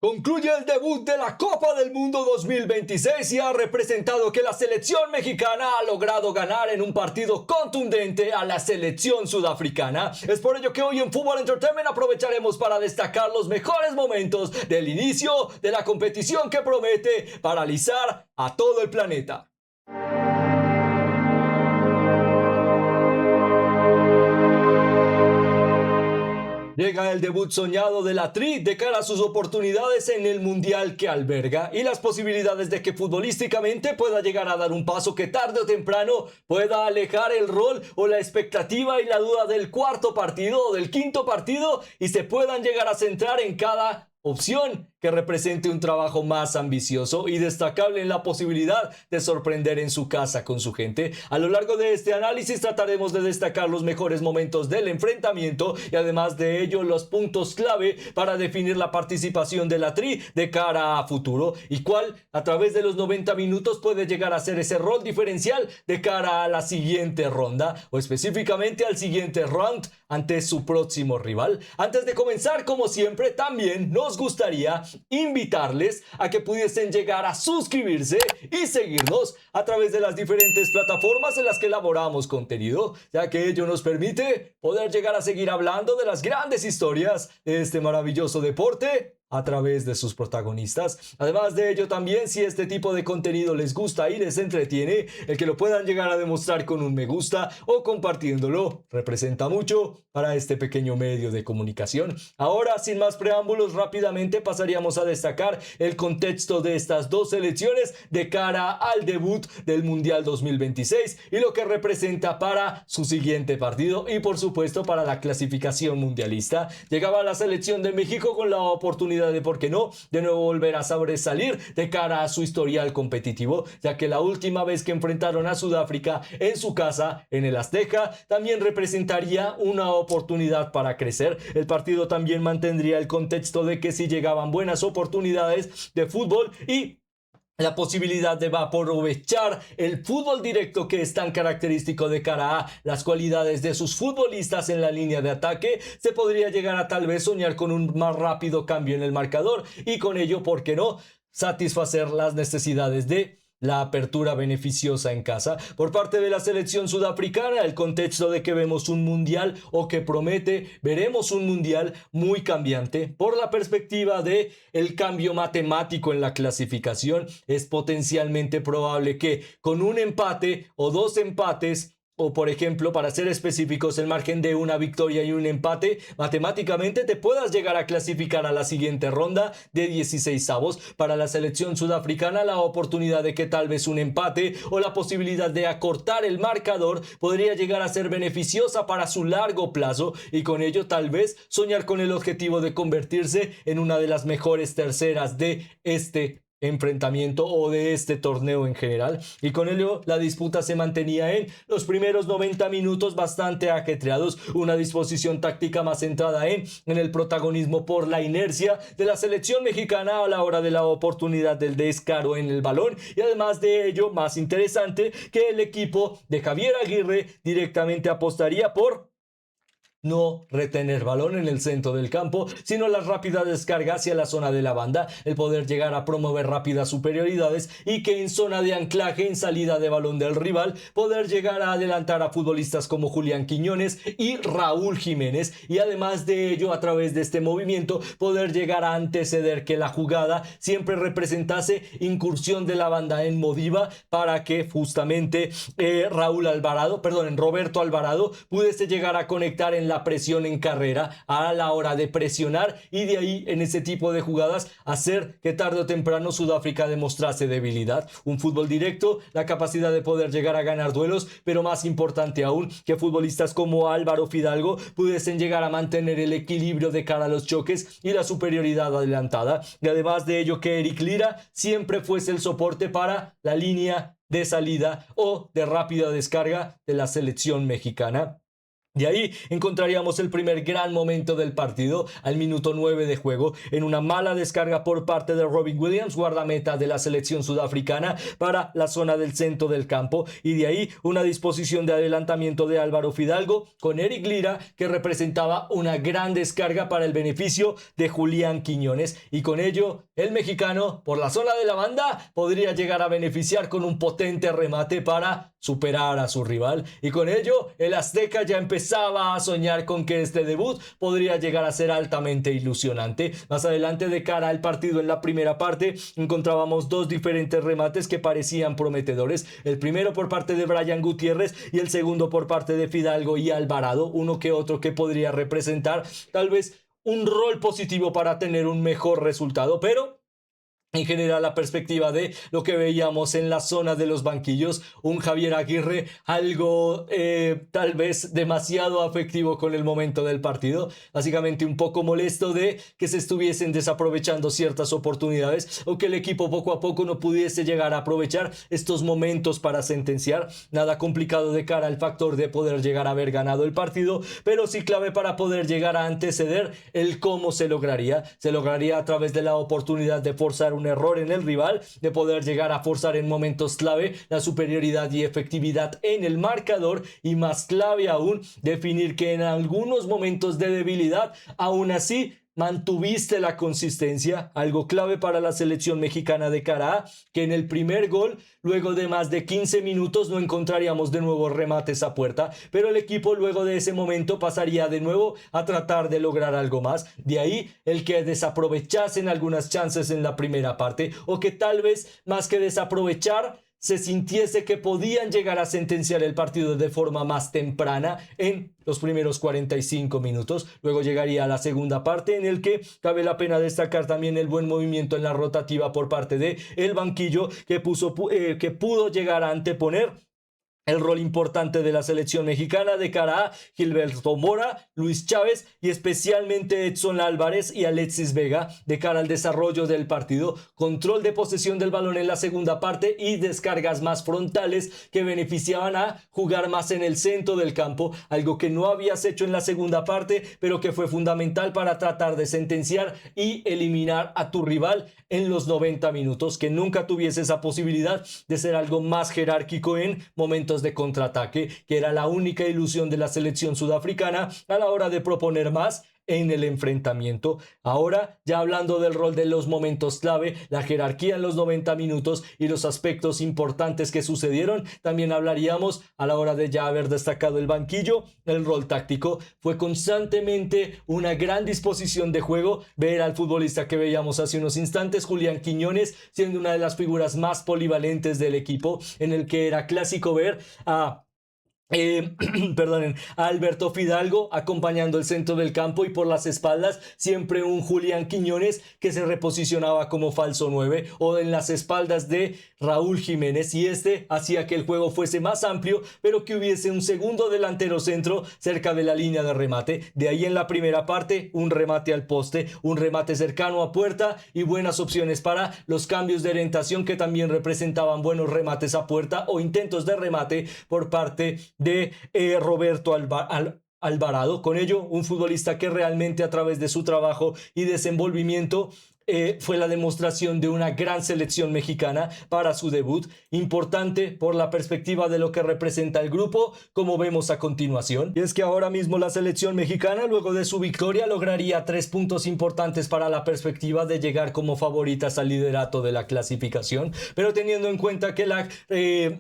Concluye el debut de la Copa del Mundo 2026 y ha representado que la selección mexicana ha logrado ganar en un partido contundente a la selección sudafricana. Es por ello que hoy en Fútbol Entertainment aprovecharemos para destacar los mejores momentos del inicio de la competición que promete paralizar a todo el planeta. Llega el debut soñado de la Tri de cara a sus oportunidades en el Mundial que alberga y las posibilidades de que futbolísticamente pueda llegar a dar un paso que tarde o temprano pueda alejar el rol o la expectativa y la duda del cuarto partido o del quinto partido y se puedan llegar a centrar en cada opción que represente un trabajo más ambicioso y destacable en la posibilidad de sorprender en su casa con su gente. A lo largo de este análisis trataremos de destacar los mejores momentos del enfrentamiento y además de ello los puntos clave para definir la participación de la Tri de cara a futuro y cuál a través de los 90 minutos puede llegar a ser ese rol diferencial de cara a la siguiente ronda o específicamente al siguiente round ante su próximo rival. Antes de comenzar, como siempre, también nos gustaría invitarles a que pudiesen llegar a suscribirse y seguirnos a través de las diferentes plataformas en las que elaboramos contenido, ya que ello nos permite poder llegar a seguir hablando de las grandes historias de este maravilloso deporte a través de sus protagonistas. Además de ello también, si este tipo de contenido les gusta y les entretiene, el que lo puedan llegar a demostrar con un me gusta o compartiéndolo representa mucho para este pequeño medio de comunicación. Ahora, sin más preámbulos, rápidamente pasaríamos a destacar el contexto de estas dos selecciones de cara al debut del Mundial 2026 y lo que representa para su siguiente partido y por supuesto para la clasificación mundialista. Llegaba la selección de México con la oportunidad de, por qué no, de nuevo volver a sobresalir de cara a su historial competitivo, ya que la última vez que enfrentaron a Sudáfrica en su casa, en el Azteca, también representaría una oportunidad para crecer. El partido también mantendría el contexto de que si llegaban buenas oportunidades de fútbol y la posibilidad de aprovechar el fútbol directo que es tan característico de cara a las cualidades de sus futbolistas en la línea de ataque, se podría llegar a tal vez soñar con un más rápido cambio en el marcador y con ello, ¿por qué no?, satisfacer las necesidades de la apertura beneficiosa en casa. Por parte de la selección sudafricana, el contexto de que vemos un mundial o que promete, veremos un mundial muy cambiante por la perspectiva de el cambio matemático en la clasificación. Es potencialmente probable que con un empate o dos empates o por ejemplo, para ser específicos, el margen de una victoria y un empate, matemáticamente te puedas llegar a clasificar a la siguiente ronda de 16avos. Para la selección sudafricana, la oportunidad de que tal vez un empate o la posibilidad de acortar el marcador podría llegar a ser beneficiosa para su largo plazo y con ello tal vez soñar con el objetivo de convertirse en una de las mejores terceras de este enfrentamiento o de este torneo en general y con ello la disputa se mantenía en los primeros 90 minutos bastante ajetreados, una disposición táctica más centrada en el protagonismo por la inercia de la selección mexicana a la hora de la oportunidad del descaro en el balón y además de ello más interesante que el equipo de Javier Aguirre directamente apostaría por no retener balón en el centro del campo, sino la rápida descarga hacia la zona de la banda, el poder llegar a promover rápidas superioridades y que en zona de anclaje, en salida de balón del rival, poder llegar a adelantar a futbolistas como Julián Quiñones y Raúl Jiménez y además de ello, a través de este movimiento, poder llegar a anteceder que la jugada siempre representase incursión de la banda en Modiva para que justamente Roberto Alvarado pudiese llegar a conectar en la presión en carrera a la hora de presionar y de ahí en ese tipo de jugadas hacer que tarde o temprano Sudáfrica demostrase debilidad. Un fútbol directo, la capacidad de poder llegar a ganar duelos, pero más importante aún que futbolistas como Álvaro Fidalgo pudiesen llegar a mantener el equilibrio de cara a los choques y la superioridad adelantada. Y además de ello que Eric Lira siempre fuese el soporte para la línea de salida o de rápida descarga de la selección mexicana. De ahí encontraríamos el primer gran momento del partido al minuto 9 de juego en una mala descarga por parte de Robin Williams, guardameta de la selección sudafricana, para la zona del centro del campo, y de ahí una disposición de adelantamiento de Álvaro Fidalgo con Eric Lira, que representaba una gran descarga para el beneficio de Julián Quiñones, y con ello el mexicano por la zona de la banda podría llegar a beneficiar con un potente remate para superar a su rival, y con ello el azteca ya empezaba a soñar con que este debut podría llegar a ser altamente ilusionante. Más adelante, de cara al partido en la primera parte, encontrábamos dos diferentes remates que parecían prometedores, el primero por parte de Brian Gutiérrez y el segundo por parte de Fidalgo y Alvarado, uno que otro que podría representar tal vez un rol positivo para tener un mejor resultado, pero en general la perspectiva de lo que veíamos en la zona de los banquillos, un Javier Aguirre algo tal vez demasiado afectivo con el momento del partido, básicamente un poco molesto de que se estuviesen desaprovechando ciertas oportunidades o que el equipo poco a poco no pudiese llegar a aprovechar estos momentos para sentenciar. Nada complicado de cara al factor de poder llegar a haber ganado el partido, pero sí clave para poder llegar a anteceder el cómo se lograría. Se lograría a través de la oportunidad de forzar un error en el rival, de poder llegar a forzar en momentos clave la superioridad y efectividad en el marcador, y más clave aún, definir que en algunos momentos de debilidad aún así mantuviste la consistencia, algo clave para la selección mexicana de cara a que en el primer gol, luego de más de 15 minutos, no encontraríamos de nuevo remates a puerta, pero el equipo luego de ese momento pasaría de nuevo a tratar de lograr algo más. De ahí el que desaprovechasen algunas chances en la primera parte, o que tal vez más que desaprovechar se sintiese que podían llegar a sentenciar el partido de forma más temprana en los primeros 45 minutos. Luego llegaría a la segunda parte, en el que cabe la pena destacar también el buen movimiento en la rotativa por parte de el banquillo, que pudo llegar a anteponer el rol importante de la selección mexicana de cara a Gilberto Mora, Luis Chávez y especialmente Edson Álvarez y Alexis Vega de cara al desarrollo del partido, control de posesión del balón en la segunda parte y descargas más frontales que beneficiaban a jugar más en el centro del campo, algo que no habías hecho en la segunda parte, pero que fue fundamental para tratar de sentenciar y eliminar a tu rival en los 90 minutos, que nunca tuviese esa posibilidad de ser algo más jerárquico en momentos de contraataque, que era la única ilusión de la selección sudafricana a la hora de proponer más en el enfrentamiento. Ahora, ya hablando del rol de los momentos clave, la jerarquía en los 90 minutos y los aspectos importantes que sucedieron, también hablaríamos a la hora de ya haber destacado el banquillo. El rol táctico fue constantemente una gran disposición de juego, ver al futbolista que veíamos hace unos instantes, Julián Quiñones, siendo una de las figuras más polivalentes del equipo, en el que era clásico ver a perdonen, a Alberto Fidalgo acompañando el centro del campo, y por las espaldas siempre un Julián Quiñones que se reposicionaba como falso 9, o en las espaldas de Raúl Jiménez, y este hacía que el juego fuese más amplio, pero que hubiese un segundo delantero centro cerca de la línea de remate. De ahí en la primera parte un remate al poste, un remate cercano a puerta y buenas opciones para los cambios de orientación, que también representaban buenos remates a puerta o intentos de remate por parte de Roberto Alvarado. Con ello, un futbolista que realmente a través de su trabajo y desenvolvimiento fue la demostración de una gran selección mexicana para su debut, importante por la perspectiva de lo que representa el grupo, como vemos a continuación. Y es que ahora mismo la selección mexicana, luego de su victoria, lograría 3 puntos importantes para la perspectiva de llegar como favoritas al liderato de la clasificación, pero teniendo en cuenta que la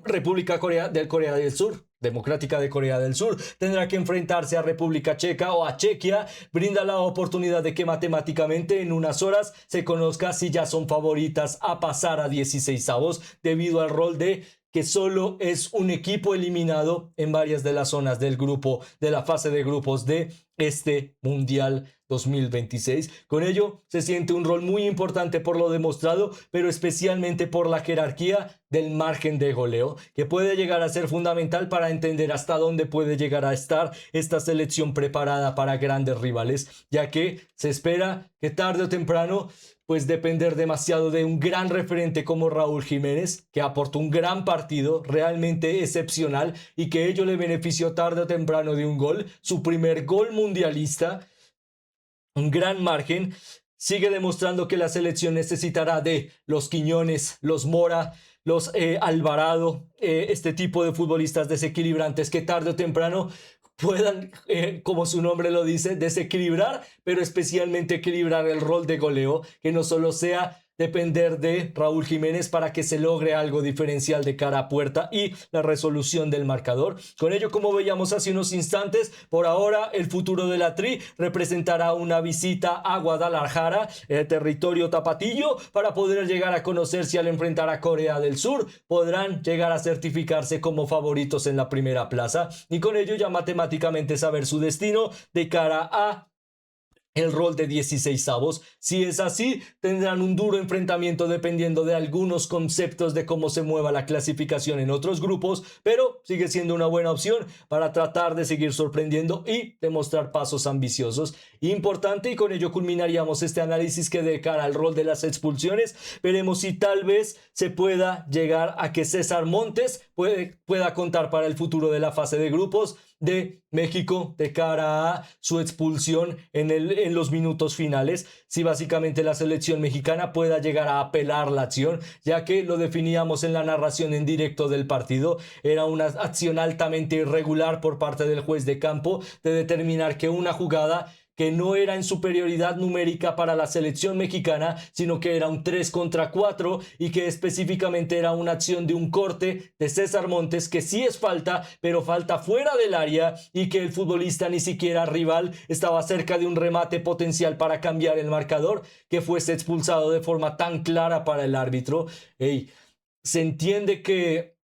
República Corea del Sur, Democrática de Corea del Sur, tendrá que enfrentarse a República Checa o a Chequia, brinda la oportunidad de que matemáticamente en unas horas se conozca si ya son favoritas a pasar a 16avos, debido al rol de que solo es un equipo eliminado en varias de las zonas del grupo, de la fase de grupos de este Mundial 2026. Con ello se siente un rol muy importante por lo demostrado, pero especialmente por la jerarquía del margen de goleo, que puede llegar a ser fundamental para entender hasta dónde puede llegar a estar esta selección preparada para grandes rivales, ya que se espera que tarde o temprano pues depender demasiado de un gran referente como Raúl Jiménez, que aportó un gran partido realmente excepcional y que ello le benefició tarde o temprano de un gol, su primer gol mundialista, un gran margen. Sigue demostrando que la selección necesitará de los Quiñones, los Mora, los Alvarado, este tipo de futbolistas desequilibrantes que tarde o temprano puedan, como su nombre lo dice, desequilibrar, pero especialmente equilibrar el rol de goleo, que no solo sea depender de Raúl Jiménez para que se logre algo diferencial de cara a puerta y la resolución del marcador. Con ello, como veíamos hace unos instantes, por ahora el futuro de la Tri representará una visita a Guadalajara, territorio tapatillo, para poder llegar a conocer si al enfrentar a Corea del Sur podrán llegar a certificarse como favoritos en la primera plaza y con ello ya matemáticamente saber su destino de cara a el rol de 16avos. Si es así, tendrán un duro enfrentamiento dependiendo de algunos conceptos de cómo se mueva la clasificación en otros grupos, pero sigue siendo una buena opción para tratar de seguir sorprendiendo y demostrar pasos ambiciosos. Importante, y con ello culminaríamos este análisis, que de cara al rol de las expulsiones, veremos si tal vez se pueda llegar a que César Montes pueda contar para el futuro de la fase de grupos de México de cara a su expulsión en los minutos finales, si básicamente la selección mexicana pueda llegar a apelar la acción, ya que lo definíamos en la narración en directo del partido, era una acción altamente irregular por parte del juez de campo de determinar que una jugada que no era en superioridad numérica para la selección mexicana, sino que era un 3 contra 4 y que específicamente era una acción de un corte de César Montes, que sí es falta, pero falta fuera del área, y que el futbolista ni siquiera rival estaba cerca de un remate potencial para cambiar el marcador, que fuese expulsado de forma tan clara para el árbitro. Hey, se entiende que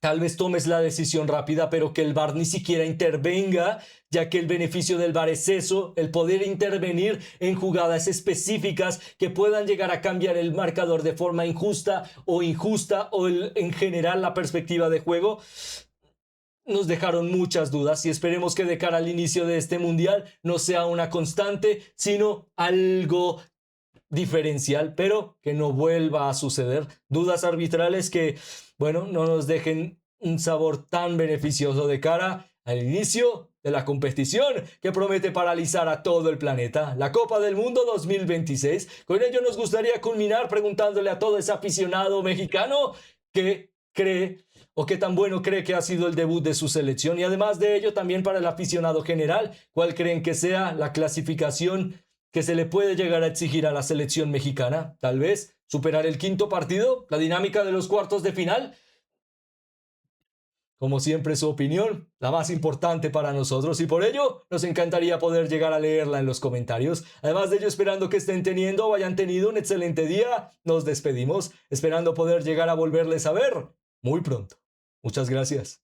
tal vez tomes la decisión rápida, pero que el VAR ni siquiera intervenga, ya que el beneficio del VAR es eso, el poder intervenir en jugadas específicas que puedan llegar a cambiar el marcador de forma injusta o en general la perspectiva de juego. Nos dejaron muchas dudas y esperemos que de cara al inicio de este mundial no sea una constante, sino algo diferencial, pero que no vuelva a suceder. Dudas arbitrales que, bueno, no nos dejen un sabor tan beneficioso de cara al inicio de la competición que promete paralizar a todo el planeta, la Copa del Mundo 2026. Con ello nos gustaría culminar preguntándole a todo ese aficionado mexicano qué cree o qué tan bueno cree que ha sido el debut de su selección, y además de ello también para el aficionado general, cuál creen que sea la clasificación que se le puede llegar a exigir a la selección mexicana. Tal vez superar el quinto partido, la dinámica de los cuartos de final. Como siempre, su opinión, la más importante para nosotros, y por ello nos encantaría poder llegar a leerla en los comentarios. Además de ello, esperando que estén teniendo o hayan tenido un excelente día, nos despedimos, esperando poder llegar a volverles a ver muy pronto. Muchas gracias.